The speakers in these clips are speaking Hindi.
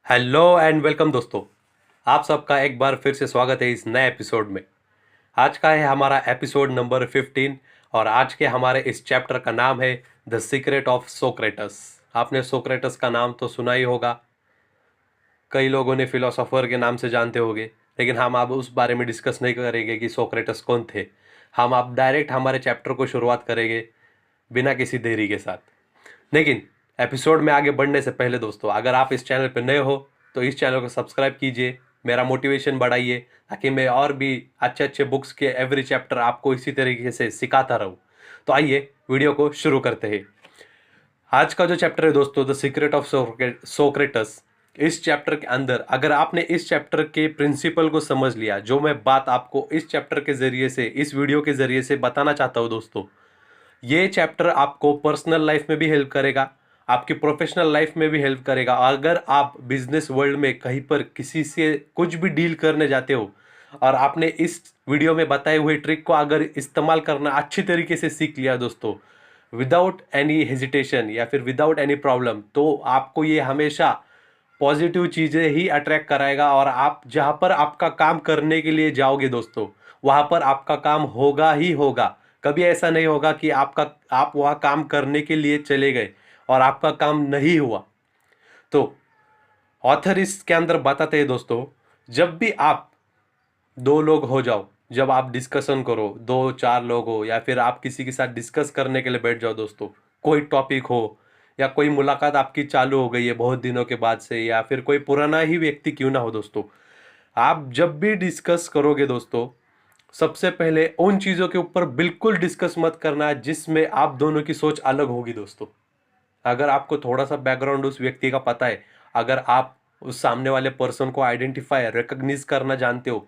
हेलो एंड वेलकम दोस्तों। आप सबका एक बार फिर से स्वागत है इस नए एपिसोड में। आज का है हमारा एपिसोड नंबर 15 और आज के हमारे इस चैप्टर का नाम है द सीक्रेट ऑफ सोक्रेटस। आपने सोक्रेटस का नाम तो सुना ही होगा, कई लोगों ने फिलोसोफर के नाम से जानते होंगे, लेकिन हम अब उस बारे में डिस्कस नहीं करेंगे कि सोक्रेटस कौन थे। हम अब डायरेक्ट हमारे चैप्टर को शुरुआत करेंगे बिना किसी देरी के साथ। लेकिन एपिसोड में आगे बढ़ने से पहले दोस्तों, अगर आप इस चैनल पर नए हो तो इस चैनल को सब्सक्राइब कीजिए, मेरा मोटिवेशन बढ़ाइए ताकि मैं और भी अच्छे अच्छे बुक्स के एवरी चैप्टर आपको इसी तरीके से सिखाता रहूं। तो आइए वीडियो को शुरू करते हैं। आज का जो चैप्टर है दोस्तों, द सीक्रेट ऑफ सोक्रेटस, इस चैप्टर के अंदर अगर आपने इस चैप्टर के प्रिंसिपल को समझ लिया, जो मैं बात आपको इस चैप्टर के जरिए से, इस वीडियो के जरिए से बताना चाहता हूँ दोस्तों, ये चैप्टर आपको पर्सनल लाइफ में भी हेल्प करेगा, आपकी प्रोफेशनल लाइफ में भी हेल्प करेगा। अगर आप बिजनेस वर्ल्ड में कहीं पर किसी से कुछ भी डील करने जाते हो और आपने इस वीडियो में बताए हुए ट्रिक को अगर इस्तेमाल करना अच्छी तरीके से सीख लिया दोस्तों, विदाउट एनी हेजिटेशन या फिर विदाउट एनी प्रॉब्लम, तो आपको ये हमेशा पॉजिटिव चीज़ें ही अट्रैक्ट कराएगा और आप जहाँ पर आपका काम करने के लिए जाओगे दोस्तों, वहाँ पर आपका काम होगा ही होगा। कभी ऐसा नहीं होगा कि आप वहाँ काम करने के लिए चले गए और आपका काम नहीं हुआ। तो ऑथर इसके अंदर बताते हैं दोस्तों, जब भी आप दो लोग हो जाओ, जब आप डिस्कशन करो, दो चार लोग हो या फिर आप किसी के साथ डिस्कस करने के लिए बैठ जाओ दोस्तों, कोई टॉपिक हो या कोई मुलाकात आपकी चालू हो गई है बहुत दिनों के बाद से, या फिर कोई पुराना ही व्यक्ति क्यों ना हो दोस्तों, आप जब भी डिस्कस करोगे दोस्तों, सबसे पहले उन चीज़ों के ऊपर बिल्कुल डिस्कस मत करना जिसमें आप दोनों की सोच अलग होगी दोस्तों। अगर आपको थोड़ा सा बैकग्राउंड उस व्यक्ति का पता है, अगर आप उस सामने वाले पर्सन को आइडेंटिफाई रिकग्निज करना जानते हो,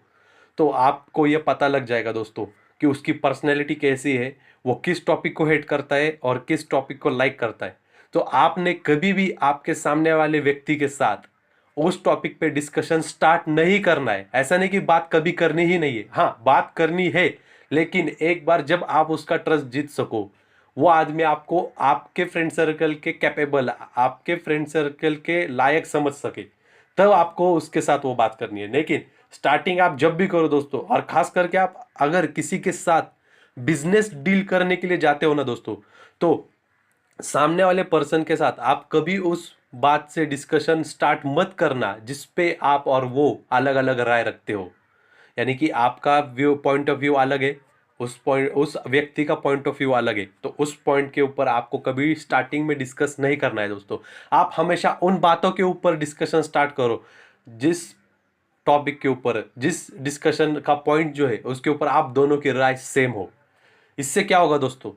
तो आपको ये पता लग जाएगा दोस्तों कि उसकी पर्सनैलिटी कैसी है, वो किस टॉपिक को हेट करता है और किस टॉपिक को लाइक करता है। तो आपने कभी भी आपके सामने वाले व्यक्ति के साथ उस टॉपिक पे डिस्कशन स्टार्ट नहीं करना है। ऐसा नहीं कि बात कभी करनी ही नहीं है, हाँ बात करनी है, लेकिन एक बार जब आप उसका ट्रस्ट जीत सको, वो आदमी आपको आपके फ्रेंड सर्कल के कैपेबल, आपके फ्रेंड सर्कल के लायक समझ सके, तब आपको उसके साथ वो बात करनी है। लेकिन स्टार्टिंग आप जब भी करो दोस्तों, और खास करके आप अगर किसी के साथ बिजनेस डील करने के लिए जाते हो ना दोस्तों, तो सामने वाले पर्सन के साथ आप कभी उस बात से डिस्कशन स्टार्ट मत करना जिस पे आप और वो अलग अलग राय रखते हो। यानी कि आपका व्यू पॉइंट ऑफ व्यू अलग है, उस व्यक्ति का पॉइंट ऑफ व्यू अलग है, तो उस पॉइंट के ऊपर आपको कभी स्टार्टिंग में डिस्कस नहीं करना है दोस्तों। आप हमेशा उन बातों के ऊपर डिस्कशन स्टार्ट करो जिस टॉपिक के ऊपर, जिस डिस्कशन का पॉइंट जो है उसके ऊपर आप दोनों की राय सेम हो। इससे क्या होगा दोस्तों,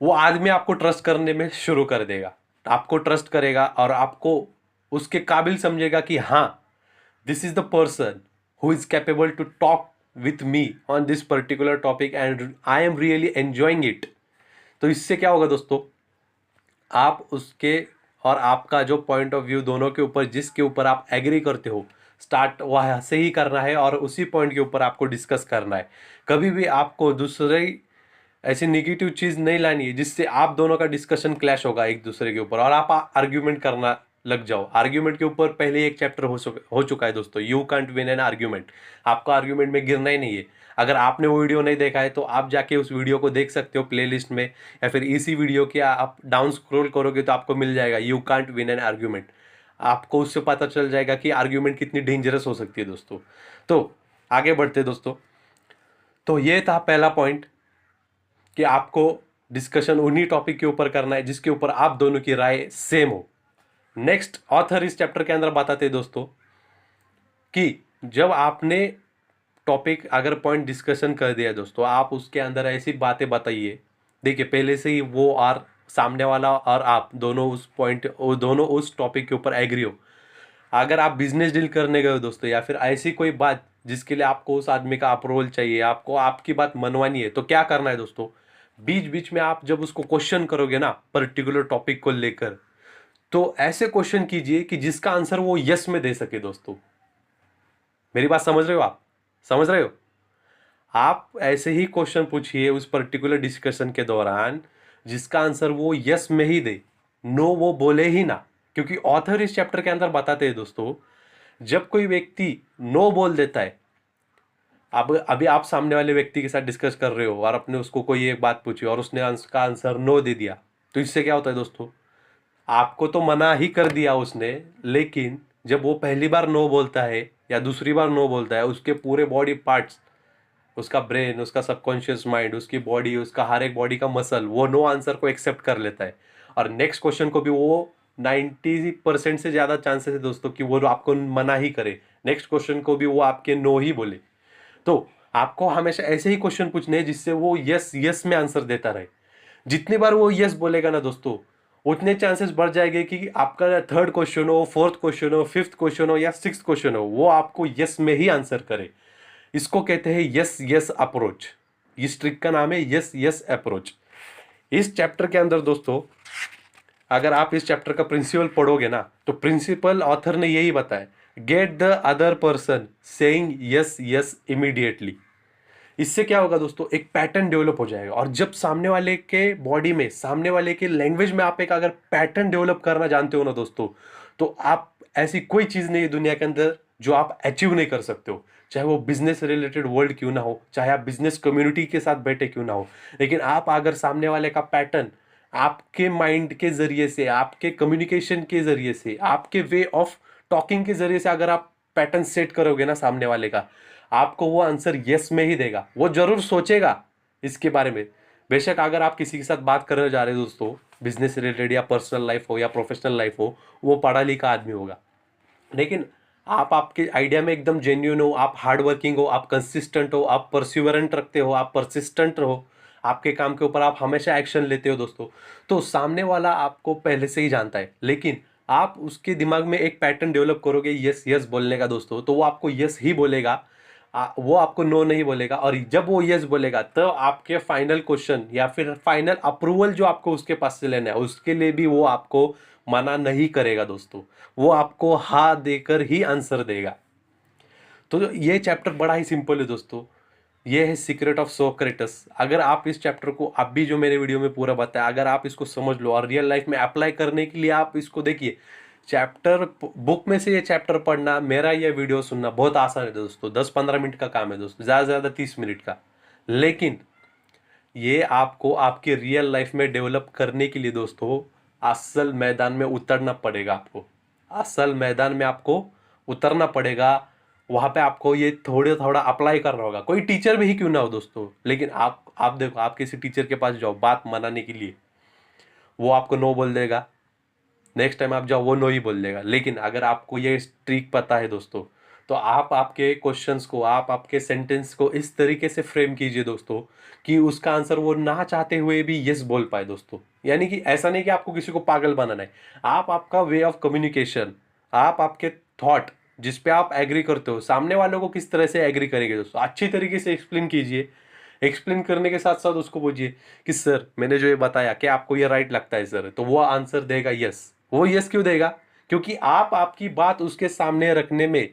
वो आदमी आपको ट्रस्ट करने में शुरू कर देगा, आपको ट्रस्ट करेगा और आपको उसके काबिल समझेगा कि हाँ, this is the person who is capable to talk with me on this particular topic and I am really enjoying it. तो इससे क्या होगा दोस्तों, आप उसके और आपका जो पॉइंट ऑफ व्यू दोनों के ऊपर, जिसके ऊपर आप एग्री करते हो, स्टार्ट वहाँ से ही करना है और उसी पॉइंट के ऊपर आपको डिस्कस करना है। कभी भी आपको दूसरे ऐसी निगेटिव चीज़ नहीं लानी है जिससे आप दोनों का डिस्कशन क्लैश होगा एक दूसरे के ऊपर और आप आर्ग्यूमेंट करना लग जाओ। आर्ग्यूमेंट के ऊपर पहले एक चैप्टर हो चुका है दोस्तों, you can't win an argument. आपको आर्ग्यूमेंट में गिरना ही नहीं है। अगर आपने वो वीडियो नहीं देखा है तो आप जाके उस वीडियो को देख सकते हो प्लेलिस्ट में, या फिर इसी वीडियो के आप डाउन स्क्रॉल करोगे तो आपको मिल जाएगा you can't win an argument. आपको उससे पता चल जाएगा कि आर्ग्यूमेंट कितनी डेंजरस हो सकती है दोस्तों। तो आगे बढ़ते दोस्तों, तो ये था पहला पॉइंट कि आपको डिस्कशन उन्हीं टॉपिक के ऊपर करना है जिसके ऊपर आप दोनों की राय सेम हो। नेक्स्ट ऑथर इस चैप्टर के अंदर बताते हैं दोस्तों कि जब आपने टॉपिक अगर पॉइंट डिस्कशन कर दिया दोस्तों, आप उसके अंदर ऐसी बातें बताइए, देखिए पहले से ही वो और सामने वाला और आप दोनों उस पॉइंट, दोनों उस टॉपिक के ऊपर एग्री हो। अगर आप बिजनेस डील करने गए हो दोस्तों, या फिर ऐसी कोई बात जिसके लिए आपको उस आदमी का अप्रूवल चाहिए, आपको आपकी बात मनवानी है, तो क्या करना है दोस्तों, बीच बीच में आप जब उसको क्वेश्चन करोगे ना पर्टिकुलर टॉपिक को लेकर, तो ऐसे क्वेश्चन कीजिए कि जिसका आंसर वो यस में दे सके दोस्तों। मेरी बात समझ रहे हो आप? समझ रहे हो? आप ऐसे ही क्वेश्चन पूछिए उस पर्टिकुलर डिस्कशन के दौरान जिसका आंसर वो यस में ही दे, नो वो बोले ही ना। क्योंकि ऑथर इस चैप्टर के अंदर बताते हैं दोस्तों, जब कोई व्यक्ति नो बोल देता है, अब अभी आप सामने वाले व्यक्ति के साथ डिस्कस कर रहे हो और आपने उसको कोई एक बात पूछी और उसने उसका आंसर नो दे दिया, तो इससे क्या होता है दोस्तों, आपको तो मना ही कर दिया उसने, लेकिन जब वो पहली बार नो बोलता है या दूसरी बार नो बोलता है, उसके पूरे बॉडी पार्ट्स, उसका ब्रेन, उसका सबकॉन्शियस माइंड, उसकी बॉडी, उसका हर एक बॉडी का मसल वो नो आंसर को एक्सेप्ट कर लेता है, और नेक्स्ट क्वेश्चन को भी वो 90% से ज़्यादा चांसेस है दोस्तों कि वो आपको मना ही करे, नेक्स्ट क्वेश्चन को भी वो आपके नो ही बोले। तो आपको हमेशा ऐसे ही क्वेश्चन पूछने हैं जिससे वो यस यस में आंसर देता रहे। जितनी बार वो यस बोलेगा ना दोस्तों, उतने चांसेस बढ़ जाएंगे कि आपका थर्ड क्वेश्चन हो, फोर्थ क्वेश्चन हो, फिफ्थ क्वेश्चन हो या सिक्स्थ क्वेश्चन हो, वो आपको यस में ही आंसर करे। इसको कहते हैं यस यस अप्रोच। इस ट्रिक का नाम है यस यस अप्रोच। इस चैप्टर के अंदर दोस्तों, अगर आप इस चैप्टर का प्रिंसिपल पढ़ोगे ना, तो प्रिंसिपल ऑथर ने यही बताया, get the other person saying yes yes immediately. इससे क्या होगा दोस्तों, एक पैटर्न डेवलप हो जाएगा, और जब सामने वाले के बॉडी में, सामने वाले के लैंग्वेज में आप एक अगर पैटर्न डेवलप करना जानते हो ना दोस्तों, तो आप, ऐसी कोई चीज नहीं है दुनिया के अंदर जो आप अचीव नहीं कर सकते हो, चाहे वो बिजनेस रिलेटेड वर्ल्ड क्यों ना हो, चाहे आप बिजनेस कम्युनिटी के साथ बैठे क्यों ना हो, लेकिन आप अगर सामने वाले का पैटर्न आपके माइंड के जरिए से, आपके कम्युनिकेशन के जरिए से, आपके वे ऑफ टॉकिंग के जरिए से अगर आप पैटर्न सेट करोगे ना सामने वाले का, आपको वो आंसर यस में ही देगा। वो जरूर सोचेगा इसके बारे में, बेशक अगर आप किसी के साथ बात करने जा रहे हो दोस्तों, बिजनेस रिलेटेड या पर्सनल लाइफ हो या प्रोफेशनल लाइफ हो, वो पढ़ा लिखा आदमी होगा, लेकिन आप आपके आइडिया में एकदम जेन्यून हो, आप हार्ड वर्किंग हो, आप कंसिस्टेंट हो, आप परसिवरेंट रखते हो, आप परसिस्टेंट रहो, आपके काम के ऊपर आप हमेशा एक्शन लेते हो दोस्तों, तो सामने वाला आपको पहले से ही जानता है, लेकिन आप उसके दिमाग में एक पैटर्न डेवलप करोगे यस यस बोलने का दोस्तों, तो वो आपको यस ही बोलेगा, वो आपको नो नहीं बोलेगा। और जब वो यस बोलेगा तो आपके फाइनल क्वेश्चन या फिर फाइनल अप्रूवल जो आपको उसके पास से लेना है, उसके लिए भी वो आपको मना नहीं करेगा दोस्तों, वो आपको हाँ देकर ही आंसर देगा। तो ये चैप्टर बड़ा ही सिंपल है दोस्तों, ये है सीक्रेट ऑफ सोक्रेटस। अगर आप इस चैप्टर को अभी जो मेरे वीडियो में पूरा बताया, अगर आप इसको समझ लो और रियल लाइफ में अप्लाई करने के लिए आप इसको देखिए, चैप्टर बुक में से ये चैप्टर पढ़ना, मेरा ये वीडियो सुनना बहुत आसान है दोस्तों, 10-15 मिनट का काम है दोस्तों, ज़्यादा से ज़्यादा 30 मिनट का। लेकिन ये आपको आपके रियल लाइफ में डेवलप करने के लिए दोस्तों असल मैदान में उतरना पड़ेगा, आपको असल मैदान में आपको उतरना पड़ेगा, वहां पे आपको ये थोड़ा थोड़ा अप्लाई करना होगा, कोई टीचर भी ही क्यों ना हो दोस्तों। लेकिन आप देखो, आप किसी टीचर के पास जाओ बात मनाने के लिए, वो आपको नो बोल देगा, नेक्स्ट टाइम आप जाओ वो नो ही बोल देगा। लेकिन अगर आपको ये ट्रिक पता है दोस्तों, तो आप आपके क्वेश्चंस को, आप आपके सेंटेंस को इस तरीके से फ्रेम कीजिए दोस्तों कि उसका आंसर वो ना चाहते हुए भी यस बोल पाए दोस्तों। यानी कि ऐसा नहीं कि आपको किसी को पागल बनाना है, आप आपका वे ऑफ कम्युनिकेशन, आप आपके थॉट जिस पे आप एग्री करते हो, सामने वालों को किस तरह से एग्री करेंगे दोस्तों, अच्छी तरीके से एक्सप्लेन कीजिए। एक्सप्लेन करने के साथ साथ उसको पूछिए कि सर मैंने जो ये बताया क्या आपको ये राइट लगता है सर, तो वो आंसर देगा यस। वो यस क्यों देगा, क्योंकि आप आपकी बात उसके सामने रखने में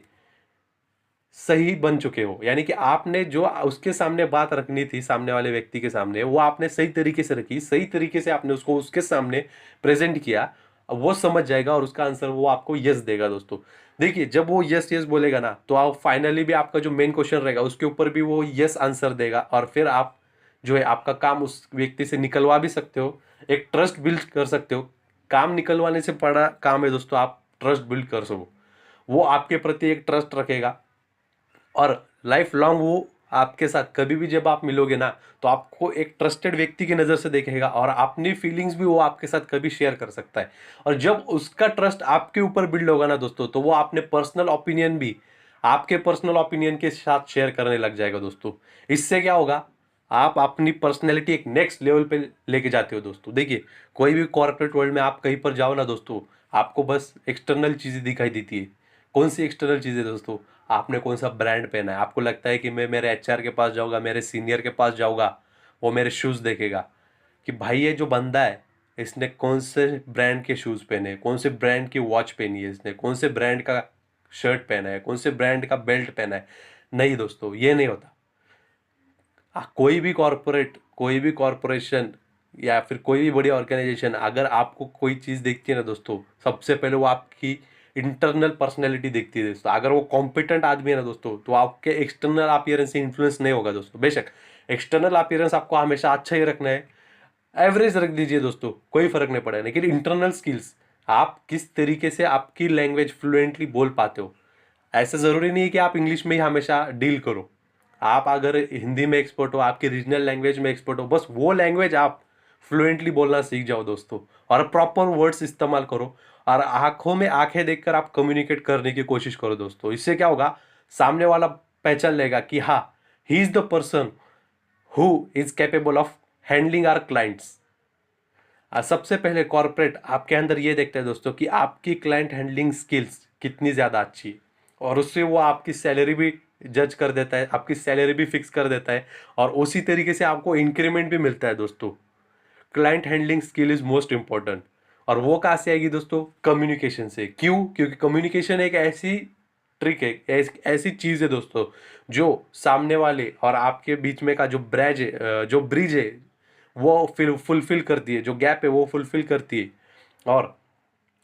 सही बन चुके हो, यानी कि आपने जो उसके सामने बात रखनी थी, सामने वाले व्यक्ति के सामने, वो आपने सही तरीके से रखी, सही तरीके से आपने उसको उसके सामने प्रेजेंट किया, वो समझ जाएगा और उसका आंसर वो आपको यस देगा दोस्तों। देखिए जब वो यस यस बोलेगा ना, तो आप फाइनली भी आपका जो मेन क्वेश्चन रहेगा उसके ऊपर भी वो यस आंसर देगा, और फिर आप जो है आपका काम उस व्यक्ति से निकलवा भी सकते हो, एक ट्रस्ट बिल्ड कर सकते हो। काम निकलवाने से बड़ा काम है दोस्तों आप ट्रस्ट बिल्ड कर सको, वो आपके प्रति एक ट्रस्ट रखेगा, और लाइफ लॉन्ग वो आपके साथ कभी भी जब आप मिलोगे ना, तो आपको एक ट्रस्टेड व्यक्ति की नज़र से देखेगा, और अपनी फीलिंग्स भी वो आपके साथ कभी शेयर कर सकता है। और जब उसका ट्रस्ट आपके ऊपर बिल्ड होगा ना दोस्तों, तो वो अपने पर्सनल ओपिनियन भी आपके पर्सनल ओपिनियन के साथ शेयर करने लग जाएगा दोस्तों। इससे क्या होगा, आप अपनी पर्सनैलिटी एक नेक्स्ट लेवल पे लेके जाते हो दोस्तों। देखिए कोई भी कॉर्पोरेट वर्ल्ड में आप कहीं पर जाओ ना दोस्तों, आपको बस एक्सटर्नल चीज़ें दिखाई देती है। कौन सी एक्सटर्नल चीज़ें दोस्तों, आपने कौन सा ब्रांड पहना है, आपको लगता है कि मैं मेरे एचआर के पास जाऊंगा, मेरे सीनियर के पास जाऊंगा, वो मेरे शूज़ देखेगा कि भाई ये जो बंदा है इसने कौन से ब्रांड के शूज़ पहने हैं, कौन से ब्रांड की वॉच पहनी है इसने, कौन से ब्रांड का शर्ट पहना है, कौन से ब्रांड का बेल्ट पहना है। नहीं दोस्तों, ये नहीं होता। कोई भी कॉरपोरेट, कोई भी कॉरपोरेशन या फिर कोई भी बड़ी ऑर्गेनाइजेशन अगर आपको कोई चीज़ देखती है ना दोस्तों, सबसे पहले वो आपकी इंटरनल पर्सनैलिटी देखती है दोस्तों। अगर वो कॉम्पिटेंट आदमी है ना दोस्तों, तो आपके एक्सटर्नल अपीयरेंस से इन्फ्लुएंस नहीं होगा दोस्तों। बेशक एक्सटर्नल अपीयरेंस आपको हमेशा अच्छा ही रखना है, एवरेज रख दीजिए दोस्तों, कोई फर्क नहीं पड़ेगा, लेकिन इंटरनल स्किल्स, आप किस तरीके से आपकी लैंग्वेज फ्लुएंटली बोल पाते हो। ऐसा ज़रूरी नहीं है कि आप इंग्लिश में ही हमेशा डील करो। आप अगर हिंदी में एक्सपर्ट हो, आपकी रीजनल लैंग्वेज में एक्सपर्ट हो, बस वो लैंग्वेज आप फ्लुएंटली बोलना सीख जाओ दोस्तों, और प्रॉपर वर्ड्स इस्तेमाल करो, और आंखों में आंखें देखकर आप कम्युनिकेट करने की कोशिश करो दोस्तों। इससे क्या होगा, सामने वाला पहचान लेगा कि हाँ, he is the person who is capable of handling our clients. सबसे पहले कॉर्पोरेट आपके अंदर ये देखते हैं दोस्तों कि आपकी क्लाइंट हैंडलिंग स्किल्स कितनी ज़्यादा अच्छी है, और उससे वो आपकी सैलरी भी जज कर देता है, आपकी सैलरी भी फिक्स कर देता है, और उसी तरीके से आपको इंक्रीमेंट भी मिलता है दोस्तों। Client handling skill is most important, और वो कहाँ से आएगी दोस्तों, कम्युनिकेशन से। क्यों? क्योंकि कम्युनिकेशन एक ऐसी ट्रिक है, ऐसी चीज़ है दोस्तों, जो सामने वाले और आपके बीच में का जो ब्रिज है, जो ब्रिज है, वो फुलफिल करती है, जो गैप है वो फुलफिल करती है, और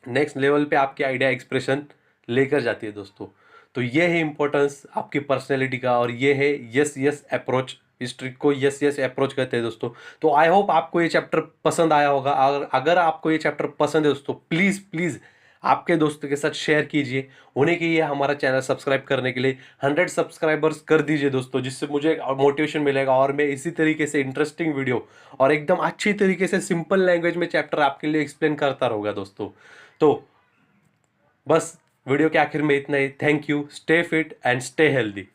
नेक्स्ट लेवल पे आपके आइडिया एक्सप्रेशन लेकर जाती है दोस्तों। तो ये है इंपॉर्टेंस आपकी पर्सनैलिटी का, और ये है यस यस अप्रोच। इस ट्रिक को यस यस अप्रोच कहते हैं दोस्तों। तो आई होप आपको ये चैप्टर पसंद आया होगा। अगर आपको ये चैप्टर पसंद है दोस्तों, प्लीज़ प्लीज़ आपके दोस्तों के साथ शेयर कीजिए। उन्हें कहिए हमारा चैनल सब्सक्राइब करने के लिए। 100 सब्सक्राइबर्स कर दीजिए दोस्तों, जिससे मुझे मोटिवेशन मिलेगा, और मैं इसी तरीके से इंटरेस्टिंग वीडियो और एकदम अच्छी तरीके से सिंपल लैंग्वेज में चैप्टर आपके लिए एक्सप्लेन करता रहूँगा दोस्तों। तो बस वीडियो के आखिर में इतना ही। Thank you, stay fit and stay healthy.